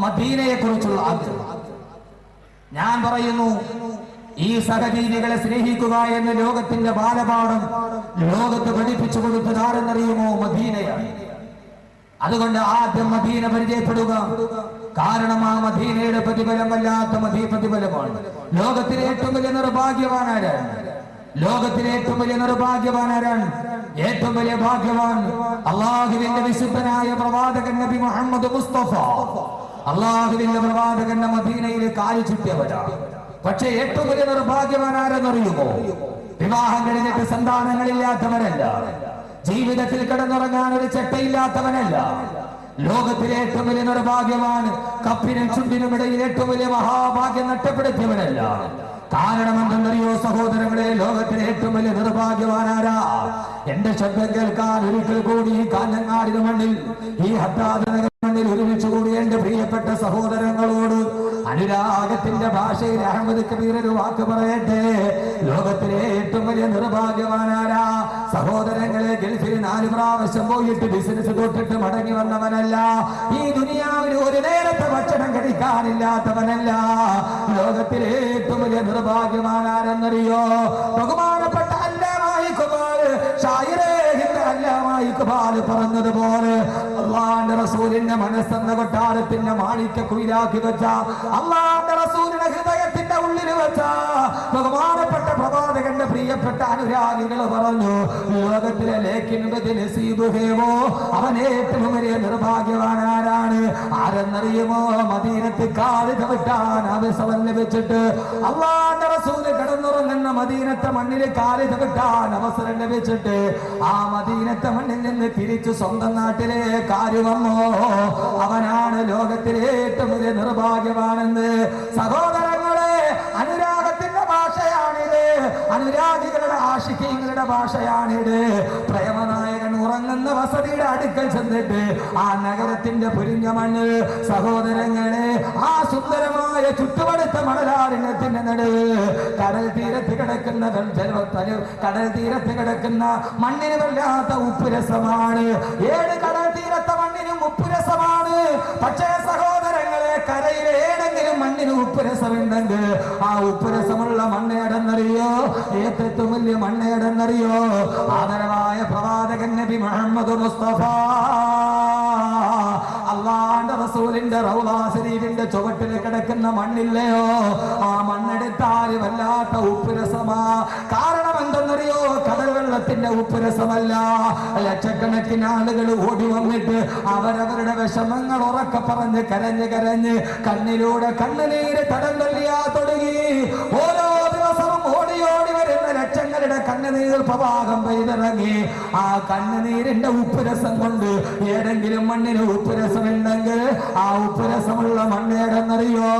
മദീനയെ കുറിച്ചുള്ള ആഗ്രഹം. ഞാൻ പറയുന്നു, ഈ സഹജീവികളെ സ്നേഹിക്കുക എന്ന ലോകത്തിന്റെ ബാലപാഠം ലോകത്ത് പഠിപ്പിച്ചു കൊടുത്തത് ആരെന്നറിയുമോ? മദീനയാണ്. അതുകൊണ്ട് ആദ്യം മദീന പരിചയപ്പെടുക. കാരണം ആ മദീനയുടെ പ്രതിഫലം വല്ലാത്ത പ്രതിഫലമാണ്. ലോകത്തിലെ ഏറ്റവും വലിയ നിർഭാഗ്യവാനാരാണ്? ലോകത്തിലെ ഏറ്റവും വലിയ നിർഭാഗ്യവാനാരാണ്? ഏറ്റവും വലിയ ഭാഗ്യവാൻ അള്ളാഹുവിന്റെ വിശുദ്ധനായ പ്രവാചകൻ നബി മുഹമ്മദ് മുസ്തഫ. അള്ളാഹുവിന്റെ പ്രവാചകന്റെ മദീനയിൽ കാലു ചുറ്റിയവരാണ്. പക്ഷെ ഏറ്റവും വലിയ നിർഭാഗ്യവാൻ ആരെന്നറിയുമോ? വിവാഹം കഴിഞ്ഞിട്ട് സന്താനങ്ങളില്ലാത്തവരല്ല, ജീവിതത്തിൽ കിടന്നുറങ്ങാൻ ഒരു ചെട്ടയില്ലാത്തവനല്ല. ലോകത്തിലെ ഏറ്റവും വലിയ നിർഭാഗ്യവാൻ കപ്പിനും ചുണ്ടിനും ഇടയിൽ ഏറ്റവും വലിയ മഹാഭാഗ്യം നഷ്ടപ്പെടുത്തിയവനല്ല. കാരണം എന്തെന്നറിയോ സഹോദരങ്ങളെ? ലോകത്തിലെ ഏറ്റവും വലിയ നിർഭാഗ്യവാനാരാ? എന്റെ ശബ്ദം കേൾക്കാൻ ഒരിക്കൽ കൂടി ഈ കാഞ്ഞങ്ങാടിന് മണ്ണിൽ, ഈ ഹദ്ദാദ് മണ്ണിൽ ഒരുമിച്ച് കൂടി എന്റെ പ്രിയപ്പെട്ട സഹോദരങ്ങളോട് അനുരാഗത്തിന്റെ ഭാഷയിൽ അഹമ്മദ് കബീർ ഒരു വാക്ക് പറയട്ടെ. ലോകത്തിലെ ഏറ്റവും വലിയ നിർഭാഗ്യവാനാരാ? സഹോദരങ്ങളെ, ഗൾഫിൽ 4 പ്രാവശ്യം പോയിട്ട് ബിസിനസ് തൊട്ടിട്ട് മടങ്ങി വന്നവനല്ല. ഈ ദുനിയാവിൽ ഒരു നേരത്തെ ഭക്ഷണം കഴിക്കാനില്ലാത്തവനല്ല. ലോകത്തിലെ ഏറ്റവും വലിയ നിർഭാഗ്യവാനാരെന്നറിയോ? ബഹുമാനപ്പെട്ട അല്ലാമായി പറഞ്ഞതുപോലെ അള്ളാന്റെ റസൂലിന്റെ മനസ്സെന്ന കൊട്ടാരത്തിന്റെ മാണിക്യ കുയിലാക്കി വെച്ച, അള്ളാന്റെ റസൂലിന്റെ ഹൃദയത്തിന്റെ ഉള്ളിൽ വെച്ച ബഹുമാനപ്പെട്ട പ്രവാചകന്റെ പ്രിയപ്പെട്ട അനുരാഗികൾ പറഞ്ഞു, ലോകത്തിലെ അവൻ ഏറ്റവും വലിയ നിർഭാഗ്യവാനാരാണ്? ആരെന്നറിയുമോ? മദീനത്ത് കാല് ചവിട്ടാൻ അവസരം ലഭിച്ചിട്ട്, അള്ളാന്റെ റസൂല് കിടന്നുറങ്ങുന്ന മദീനത്തെ മണ്ണിൽ കാല് ചവിട്ടാൻ അവസരം ലഭിച്ചിട്ട് ആ മദീനത്തെ മണ്ണിൽ നിന്ന് തിരിച്ചു സ്വന്തം നാട്ടിലെ കാര്യം വന്നോ, അവനാണ് ലോകത്തിലെ ഏറ്റവും വലിയ നിർഭാഗ്യവാനെന്ന്. സഹോദരങ്ങളെ, അനുരാഗത്തിന്റെ ഭാഷയാണിത്, അനുരാഗികളുടെ ആശിക്കങ്ങളുടെ ഭാഷയാണിത്. പ്രേമനായകൻ ഉറങ്ങുന്ന വസതിയുടെ അടുക്കൽ ചെന്നിട്ട് ആ നഗരത്തിന്റെ പുരിഞ്ഞ മണ്ണ്, സഹോദരങ്ങളെ, ആ സുന്ദരമായ ചുറ്റുപടുത്ത മണലാരണ്യത്തിന്റെ നടുവ് കടൽ തീരത്ത് കിടക്കുന്ന മണ്ണിന് വല്ലാത്ത ഉപ്പുരസമാണ്. 7 കടൽ തീരത്തെ മണ്ണിനും ഉപ്പുരസമാണ്. പക്ഷേ സഹോദരങ്ങളെ, കരയിലെ ഏതെങ്കിലും മണ്ണിന് ഉപ്പുരസമുണ്ടെങ്കിൽ ആ ഉപ്പുരസമുള്ള മണ്ണേടെന്നറിയോ? ഏറ്റവും വലിയ മണ്ണേടെന്നറിയോ? ആദരവായ പ്രവാചകൻ നബി മുഹമ്മദ് മുസ്തഫ അള്ളാന്റെ റസൂലിന്റെ റൗള ശരീഫിന്റെ ചുവട്ടിൽ കിടക്കുന്ന മണ്ണില്ലയോ? ആ മണ്ണെടുത്താൽ വല്ലാത്ത ഉപ്പുരസമാ. കാരണം എന്തെന്നറിയോ? കടൽ വെള്ളത്തിന്റെ ഉപ്പുരസമല്ല. ലക്ഷക്കണക്കിന് ആളുകൾ ഓടി വന്നിട്ട് അവരവരുടെ വിഷമങ്ങൾ ഉറക്കെ പറഞ്ഞ് കരഞ്ഞ് കണ്ണിലൂടെ കണ്ണുനീര് തടം തള്ളിയാ തുടങ്ങി. ഓരോ ദിവസവും ഓടി വരുന്ന ലക്ഷങ്ങളുടെ കണ്ണുനീർ പ്രവാഹം പെയ്തിറങ്ങി. ആ കണ്ണുനീരിന്റെ ഉപ്പുരസം കൊണ്ട് ഏതെങ്കിലും മണ്ണിന് ഉപ്പുരസമുണ്ടെങ്കിൽ ആ ഉപ്പുരസമുള്ള മണ്ണേടെന്നറിയോ?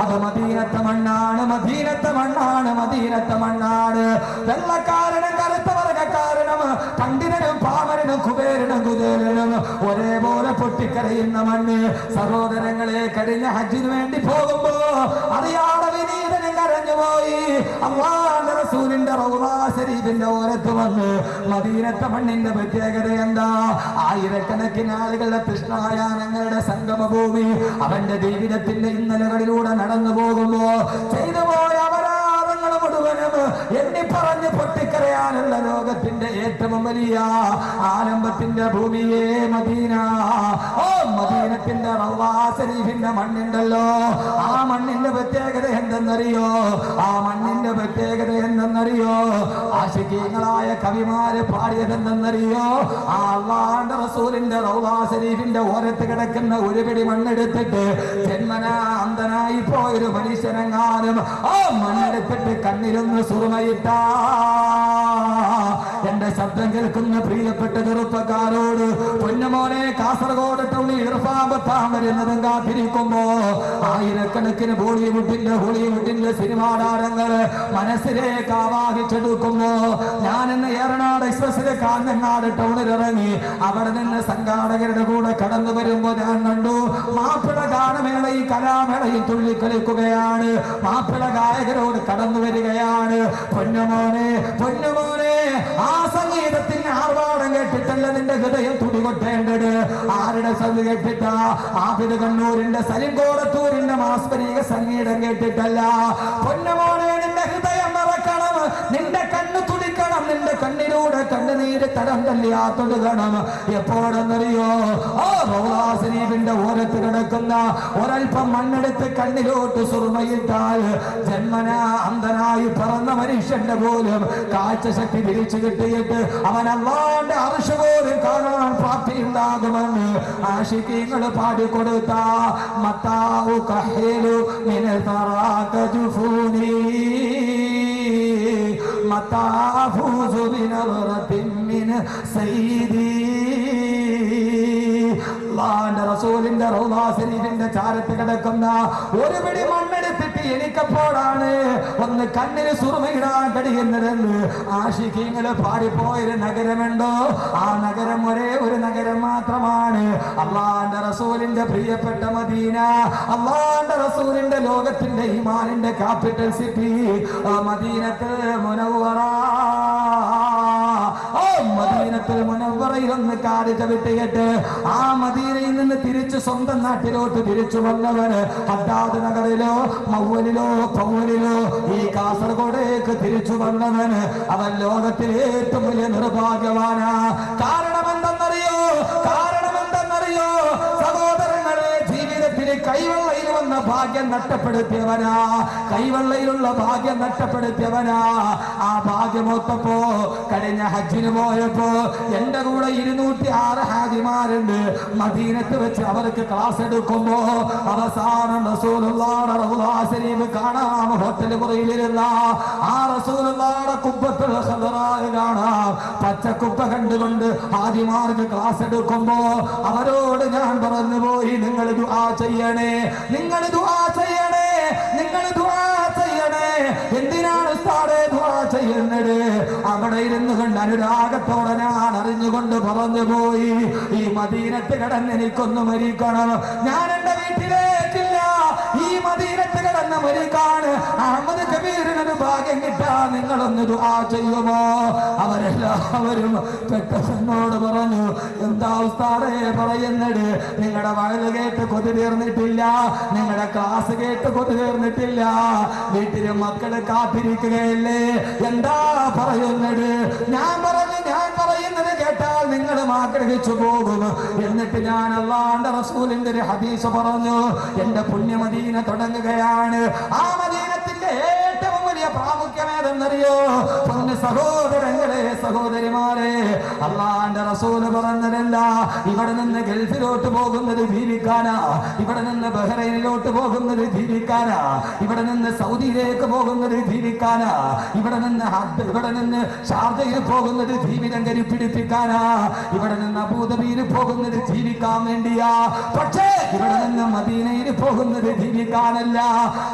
അത് മദീനത്തെ മണ്ണാണ്, മദീനത്തെ മണ്ണാണ്, മദീനത്തെ മണ്ണാണ്. വെള്ളക്കാരനും കറുത്ത വർഗക്കാരനും, പണ്ഡിതനും പാമരനും കുബേരനും കുചേലനും ഒരേപോലെ പൊട്ടിക്കരയുന്ന മണ്ണ്. സഹോദരങ്ങളെ, കഴിഞ്ഞ ഹജ്ജിന് വേണ്ടി പോകുമ്പോ അറിയാതെ വിനീതനും കരഞ്ഞുപോയി. അല്ലാഹുവിന്റെ റസൂലിന്റെ റൗള ശരീഫിന്റെ ഓരത്ത് വന്ന് മദീനത്തെ മണ്ണിന്റെ പ്രത്യേകത എന്താ? ആയിരക്കണക്കിന് ആളുകളുടെ തൃഷ്ണായാനങ്ങളുടെ സംഗമഭൂമി. അവന്റെ ജീവിതത്തിന്റെ ഇന്നലകളിലൂടെ നടന്നു പോകുമ്പോ ചെയ്തു പോയ അപരാധങ്ങൾ മുഴുവനും എണ്ണി പറഞ്ഞ് പൊട്ടിക്കരയാനുള്ള ലോകത്തിന്റെ ഏറ്റവും വലിയ ആലംബത്തിന്റെ ഭൂമിയെ മദീന. ഓ, മദീനത്തിന്റെ റൗള ശരീഫിന്റെ മണ്ണുണ്ടല്ലോ, ആ മണ്ണിന്റെ പ്രത്യേകത എന്തെന്നറിയോ? ആ മണ്ണിന്റെ പ്രത്യേകത എന്തെന്നറിയോ? ആശികീങ്ങളായ കവിമാര് പാടിയതെന്തെന്നറിയോ? ആ അല്ലാഹുവിന്റെ റസൂലിന്റെ റൗള ശരീഫിന്റെ ഓരത്ത് കിടക്കുന്ന ഒരു പിടി മണ്ണെടുത്തിട്ട് ജന്മനാ അന്ധനായി പോയൊരു മനുഷ്യനെങ്ങാനും ആ മണ്ണെടുത്തിട്ട് കണ്ണിലൊന്ന് സുറുമയിട്ട എന്റെ ശബ്ദം കേൾക്കുന്ന പ്രിയപ്പെട്ട ചെറുപ്പക്കാരോട്, പൊന്നുമോനെ, കാസർഗോഡ് ടൗണിൽ ഇർഫാൻ വരുന്നതും കാത്തിരിക്കുമ്പോ ആയിരക്കണക്കിന് ഹോളിവുഡിന്റെ സിനിമാ താരങ്ങൾ മനസ്സിലേക്ക് ആവാഹിച്ചെടുക്കുമ്പോ ഞാൻ ഇന്ന് ഏറനാട് എക്സ്പ്രസിലെ കാഞ്ഞങ്ങാട് ടൗണിൽ ഇറങ്ങി അവിടെ നിന്ന് സംഘാടകരുടെ കൂടെ കടന്നു വരുമ്പോ ഞാൻ കണ്ടു മാപ്പിള ഗാനമേള ഈ കലാമേളയിൽ തുള്ളിക്കളിക്കുകയാണ്. മാപ്പിള ഗായകരോട് കടന്നു വരികയാണ്. പൊന്നുമോനെ പൊന്നുമോനെ, ആ സംഗീതത്തിന് ആർഭാടം കേട്ടിട്ടല്ല നിന്റെ ഹൃദയം തുടികൊട്ടേണ്ടത്. ആരുടെ സദ് കേട്ടിട്ടാ? ആബിദ് കണ്ണൂരിന്റെ, സലിം കോടത്തൂരിന്റെ മാസ്മരിക സംഗീതം കേട്ടിട്ടല്ല. പൊന്നുമോനെ, നിന്റെ ഹൃദയം മറക്കണം, നിന്റെ കണ്ണ് തുടിക്കണം, നിന്റെ കണ്ണിലൂടെ കണ്ണുനീര് തടം തല്ലിയാത്തൊടുക്കണം. എപ്പോഴെന്നറിയോ? റൗളാ ശരീഫിന്റെ ഓരത്ത് കിടക്കുന്ന ഒരൽപ്പം മണ്ണെടുത്ത് കണ്ണിലോട്ട് സുറുമയിട്ടാൽ ജന്മനാ അന്ധനായി പറന്ന മനുഷ്യന്റെ പോലും കാഴ്ച ശക്തി തിരിച്ചു കിട്ടിയിട്ട് അവൻ അല്ലാഹുവിന്റെ അർശ് പോലും കാണാൻ പ്രാപ്തിയുണ്ടാകുമെന്ന് ആശിഖീങ്ങൾ പാടിക്കൊടുത്ത മത്താഉ കഹീലു മിൻ തറാക ജുഫൂനി മത്താഫൂസു ബിനറത്തിൻ മിൻ സയ്യിദി. അല്ലാഹുവിന്റെ റസൂലിന്റെ റൗളാ ശരീഫിന്റെ ചാരത്ത് കിടക്കുന്ന ഒരു പിടി മണ്ണെടുത്തിട്ട് എനിക്കപ്പോഴാണ് ഒന്ന് കണ്ണിന് സുറുമയിടാൻ കഴിയുന്നതെന്ന് ആശിഖീങ്ങള് പാടിപ്പോയൊരു നഗരമുണ്ടോ? ആ നഗരം ഒരേ ഒരു നഗരം മാത്രമാണ്, അല്ലാഹുവിന്റെ റസൂലിന്റെ പ്രിയപ്പെട്ട മദീന. അല്ലാഹുവിന്റെ റസൂലിന്റെ ലോകത്തിന്റെ ഈമാനിന്റെ ക്യാപിറ്റൽ സിറ്റി മദീനത്തുൽ മുനവ്വറ. മദീനത്തുൽ മുനവ്വറയിൽ ഒന്ന് കാല് ചവിട്ടിയിട്ട് ആ മദീനയിൽ നിന്ന് തിരിച്ച് സ്വന്തം നാട്ടിലോട്ട് തിരിച്ചു വന്നവന് ഹദ്ദാദ് നഗറിലോ മൗവലിലോ പൗവലിലോ ഈ കാസർഗോഡേക്ക് തിരിച്ചു വന്നവന് അവൻ ലോകത്തിലെ ഏറ്റവും വലിയ നിർഭാഗ്യവാനാ. കാരണം എന്തെന്നറിയോ? സഹോദരങ്ങളെ, ജീവിതത്തിൽ കൈവെള്ളയിൽ വന്ന ഭാഗ്യം നഷ്ടപ്പെടുത്തിയവനാ, കൈവെള്ളയിലുള്ള ഭാഗ്യം നഷ്ടപ്പെടുത്തിയവനാ. ആ ഭാഗ്യമൊത്തപ്പോ കഴിഞ്ഞ ഹജ്ജിന് പോയപ്പോ എന്റെ കൂടെ 206 ഹാജിമാരുണ്ട്. മദീനത്ത് വെച്ച് അവർക്ക് ക്ലാസ് എടുക്കുമ്പോ അവസാനം റസൂലുള്ളാഹിയുടെ റൗളാ ശരീഫ് കാണാം. ഹോട്ടൽ മുറിയിലിരുന്ന ആ റസൂലുള്ളാഹിയുടെ കുബ്ബത്തുൽ ഖദറാ കാണാം. പച്ചക്കുബ്ബ കണ്ടുകൊണ്ട് ഹാജിമാർക്ക് ക്ലാസ് എടുക്കുമ്പോ അവരോട് ഞാൻ പറഞ്ഞു പോയി, നിങ്ങൾ ദുആ ചെയ്യണേ, നിങ്ങൾ ദുആ ചെയ്യണേ, നിങ്ങൾ ദുആ ചെയ്യണേ. എന്തിനാണ് ഉസ്താദേ ദുആ ചെയ്യുന്നത്? അവിടെ ഇരുന്നു കൊണ്ട് അനുരാഗത്തോടെ ഞാൻ അറിഞ്ഞുകൊണ്ട് പറഞ്ഞു പോയി, ഈ മദീനത്ത് കിടന്ന് എനിക്കൊന്ന് മരിക്കണം. ഞാൻ എന്റെ വീട്ടിലേക്കില്ല, ഈ മദീനത്ത് കിടന്ന് മരിക്കാൻ അഹമ്മദ് കബീറിനൊരു ഭാഗ്യം കിട്ടാൻ നിങ്ങളൊന്ന് ദുആ ചെയ്യുമോ? അവരെല്ലാവരും പെട്ടെന്നോട് പറഞ്ഞു, എന്താ ഉസ്താദേ പറയുന്നത്? നിങ്ങളുടെ വയല് കേട്ട് കൊതി തീർന്നിട്ടില്ല, നിങ്ങളുടെ ക്ലാസ് കേട്ട് കൊതി തീർന്നിട്ടില്ല, വീട്ടിലെ മക്കള് കാത്തിരിക്കുകയല്ലേ, എന്താ പറയുന്നത്? ഞാൻ പറയുന്നത് കേട്ടാൽ നിങ്ങളും ആഗ്രഹിച്ചു പോകും. എന്നിട്ട് ഞാൻ അല്ലാഹുവിന്റെ റസൂലിന്റെ ഒരു ഹദീസ് പറഞ്ഞു. എന്റെ പുണ്യമദീന തുടങ്ങുകയാണ്. ആ മദീനത്തിന്റെ ഏറ്റവും വലിയ പ്രാമുഖ്യം ഏതെന്നറിയോ? പൊന്നു സഹോദരങ്ങളെ, സഹോദരിമാരെ, അല്ലാഹുവിന്റെ റസൂല് പറഞ്ഞതല്ല, ഇവിടെ നിന്ന് ഗൾഫിലോട്ട് പോകുന്നത് ജീവിക്കാനാ, ഇവിടെ നിന്ന് ബഹ്റൈനിലോട്ട് പോകുന്നത് ജീവിക്കാനാ, ഇവിടെ നിന്ന് സൗദിയിലേക്ക് പോകുന്നത് ജീവിക്കാനാ, ഇവിടെ നിന്ന് ഷാർജയിൽ പോകുന്നത് ജീവിതം കരിപ്പിടിപ്പിക്കാനാ, ഇവിടെ നിന്ന് അബൂദബിയിൽ പോകുന്നത് ജീവിക്കാൻ വേണ്ടിയാ. പക്ഷേ ഇവിടെ നിന്ന് മദീനയിൽ പോകുന്നത് ജീവിക്കാനല്ല,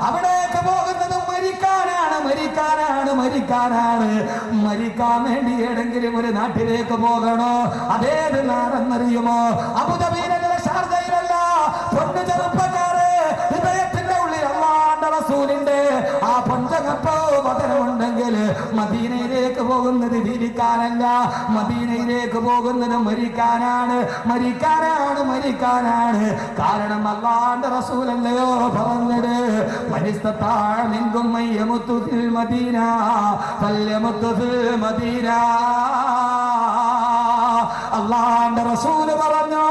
അവിടേക്ക് പോകുന്നത് മരിക്കാനാണ്, മരിക്കാനാണ്, മരിക്കാനാണ്. മരിക്കാൻ വേണ്ടി ഏതെങ്കിലും ഒരു നാട്ടിലേക്ക് പോകണോ? അതേത് നാടെന്നറിയുമോ? അബൂദബിയിലല്ല, ഷാർജയിലല്ല. പൊന്നു ചെറുപ്പക്കാരെ, ഹൃദയത്തിന്റെ ഉള്ളിൽ അല്ലാഹുവിന്റെ റസൂലിന്റെ ആ പഞ്ചകപ്പോ വചനമുണ്ടെങ്കിൽ മദീനയിലേക്ക് പോകുന്നത് ജീവിക്കാനല്ല, മദീനയിലേക്ക് പോകുന്നത് മരിക്കാനാണ്, മരിക്കാനാണ്, മരിക്കാനാണ്. കാരണം അല്ലാഹുവിന്റെ റസൂലല്ലയോ പറഞ്ഞത്, മനിസ്തതാഅ മിൻകും മയ്യമുതു ഫിൽ മദീന ഫൽയമുതു ഫിൽ മദീന. അല്ലാഹുവിന്റെ റസൂല് പറഞ്ഞു,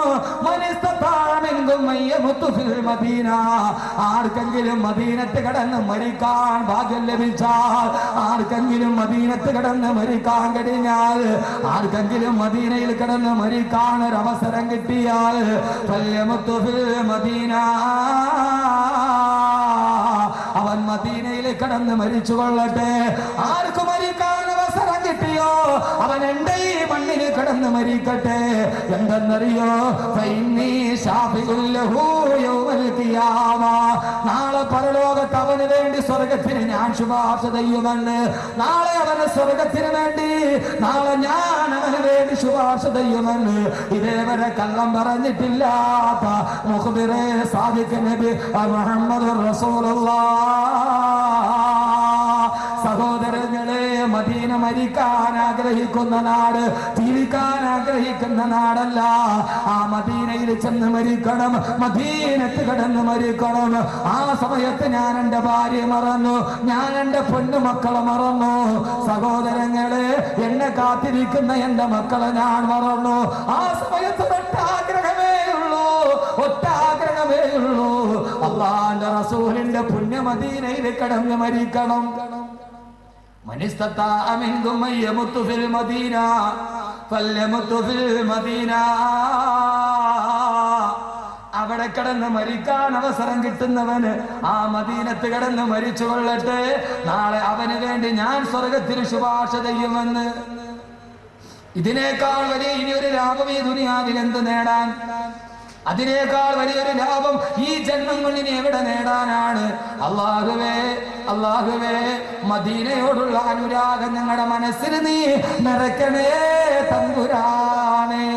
മനിസ്തതാഅ മിൻകും മയ്യമുതു ഫിൽ മദീന. ആർക്കെങ്കിലും മദീനത്ത് കിടന്ന് മരിക്കാൻ ഭാഗ്യം ലഭിച്ചാൽ, ആർക്കെങ്കിലും മദീനത്ത് കിടന്ന് മരിക്കാൻ കഴിഞ്ഞാൽ, ആർക്കെങ്കിലും മദീനയിൽ കിടന്ന് മരിക്കാൻ ഒരു അവസരം കിട്ടിയാൽ, ഫൽയമുതു ഫിൽ മദീന, അവൻ മദീനയിൽ കിടന്ന് മരിച്ചു കൊള്ളട്ടെ. ആർക്ക് മരിക്കാൻ അവസരം കിട്ടിയോ അവൻ എന്റെ ഈ മണ്ണിൽ കിടന്ന് മരിക്കട്ടെ. എന്തെന്നറിയോ? നാളെ പരലോകത്ത് അവൻ അവന് വേണ്ടി സ്വർഗത്തിന് ഞാൻ ശുപാർശ ചെയ്യുമെന്ന്. നാളെ അവന് സ്വർഗത്തിന് വേണ്ടി നാളെ ഞാൻ അവന് വേണ്ടി ശുപാർശ ചെയ്യുമെന്ന് ഇതേവരെ കള്ളം പറഞ്ഞിട്ടില്ലാത്ത മുഖ്ബിറെ സാദിഖ് നബി മുഹമ്മദ് റസൂലുള്ളാഹ്. സഹോദരങ്ങളെ, മദീന മരിക്കാൻ ആഗ്രഹിക്കുന്ന നാട്, ജീവിക്കാൻ ആഗ്രഹിക്കുന്ന നാടല്ല. ആ മദീനയിൽ ചെന്ന് മരിക്കണം, മദീനത്ത് കിടന്ന് മരിക്കണം. ആ സമയത്ത് ഞാൻ എന്റെ ഭാര്യ മറന്നു, ഞാൻ എന്റെ പൊന്നുമക്കളെ മറന്നു. സഹോദരങ്ങളെ, എന്നെ കാത്തിരിക്കുന്ന എന്റെ മക്കളെ ഞാൻ മറന്നു. ആ സമയത്ത് ഒറ്റാഗ്രഹമേ ഉള്ളൂ, ഒറ്റാഗ്രഹമേ ഉള്ളൂ, അല്ലാഹുവിന്റെ റസൂലിന്റെ പുണ്യ മദീനയിൽ കിടന്ന് മരിക്കണം. മനിസ്തതാഅ മിൻകും യമുതു ഫിൽ മദീന ഫൽയമുതു ഫിൽ മദീന. അവിടെ കിടന്ന് മരിക്കാൻ അവസരം കിട്ടുന്നവന് ആ മദീനത്ത് കിടന്ന് മരിച്ചു കൊള്ളട്ടെ. നാളെ അവന് വേണ്ടി ഞാൻ സ്വർഗത്തിന് ശുപാർശ ചെയ്യുമെന്ന്. ഇതിനേക്കാൾ വലിയ ഇനിയൊരു ലാഭം ഈ ദുനിയാവിൽ എന്ത് നേടാൻ? അതിനേക്കാൾ വലിയൊരു ലാഭം ഈ ജന്മം കൊണ്ടിന് എവിടെ നേടാനാണ്? അല്ലാഹുവേ, അല്ലാഹുവേ, മദീനയോടുള്ള അനുരാഗം ഞങ്ങളുടെ മനസ്സിൽ നീ നിറയ്ക്കണേ തമ്പുരാനേ.